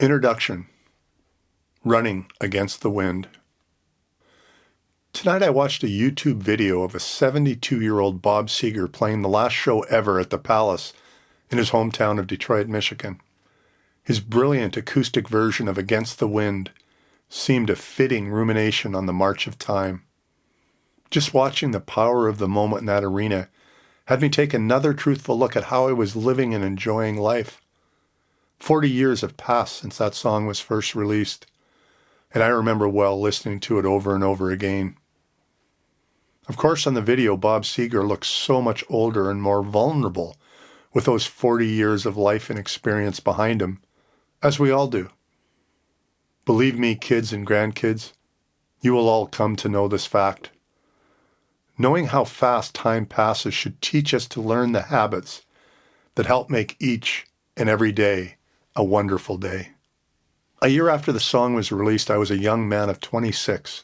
Introduction. Running Against the Wind. Tonight I watched a YouTube video of a 72-year-old Bob Seger playing the last show ever at the Palace in his hometown of Detroit, Michigan. His brilliant acoustic version of Against the Wind seemed a fitting rumination on the march of time. Just watching the power of the moment in that arena had me take another truthful look at how I was living and enjoying life. 40 years have passed since that song was first released, and I remember well listening to it over and over again. Of course, on the video, Bob Seger looks so much older and more vulnerable with those 40 years of life and experience behind him, as we all do. Believe me, kids and grandkids, you will all come to know this fact. Knowing how fast time passes should teach us to learn the habits that help make each and every day a wonderful day. A year after the song was released, I was a young man of 26,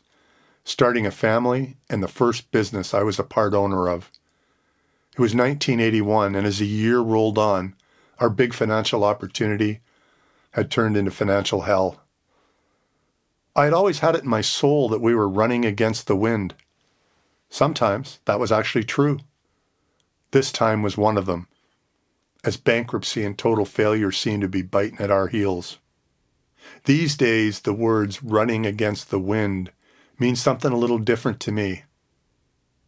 starting a family and the first business I was a part owner of. It was 1981, and as the year rolled on, our big financial opportunity had turned into financial hell. I had always had it in my soul that we were running against the wind. Sometimes that was actually true. This time was one of them, as bankruptcy and total failure seemed to be biting at our heels. These days, the words running against the wind mean something a little different to me.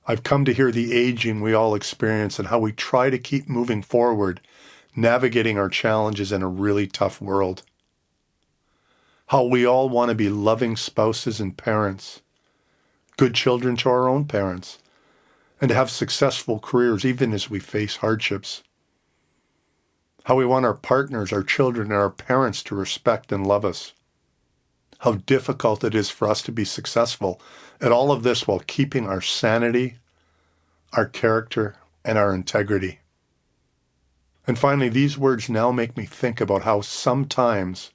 I've come to hear the aging we all experience and how we try to keep moving forward, navigating our challenges in a really tough world. How we all want to be loving spouses and parents, good children to our own parents, and to have successful careers even as we face hardships. How we want our partners, our children, and our parents to respect and love us. How difficult it is for us to be successful at all of this while keeping our sanity, our character, and our integrity. And finally, these words now make me think about how sometimes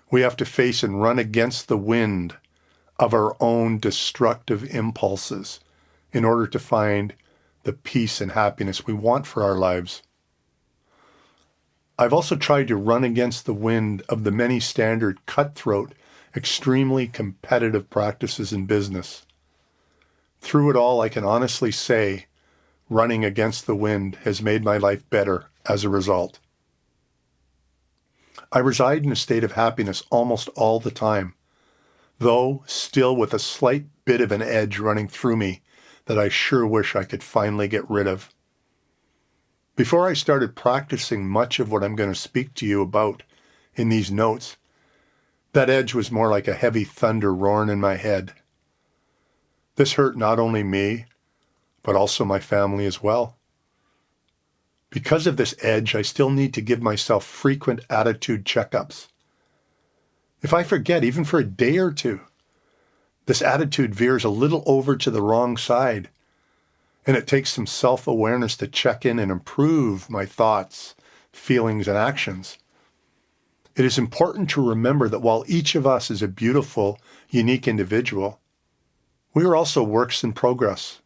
we have to face and run against the wind of our own destructive impulses in order to find the peace and happiness we want for our lives. I've also tried to run against the wind of the many standard, cutthroat, extremely competitive practices in business. Through it all, I can honestly say running against the wind has made my life better as a result. I reside in a state of happiness almost all the time, though still with a slight bit of an edge running through me that I sure wish I could finally get rid of. Before I started practicing much of what I'm going to speak to you about in these notes, that edge was more like a heavy thunder roaring in my head. This hurt not only me, but also my family as well. Because of this edge, I still need to give myself frequent attitude checkups. If I forget, even for a day or two, this attitude veers a little over to the wrong side, and it takes some self-awareness to check in and improve my thoughts, feelings, and actions. It is important to remember that while each of us is a beautiful, unique individual, we are also works in progress.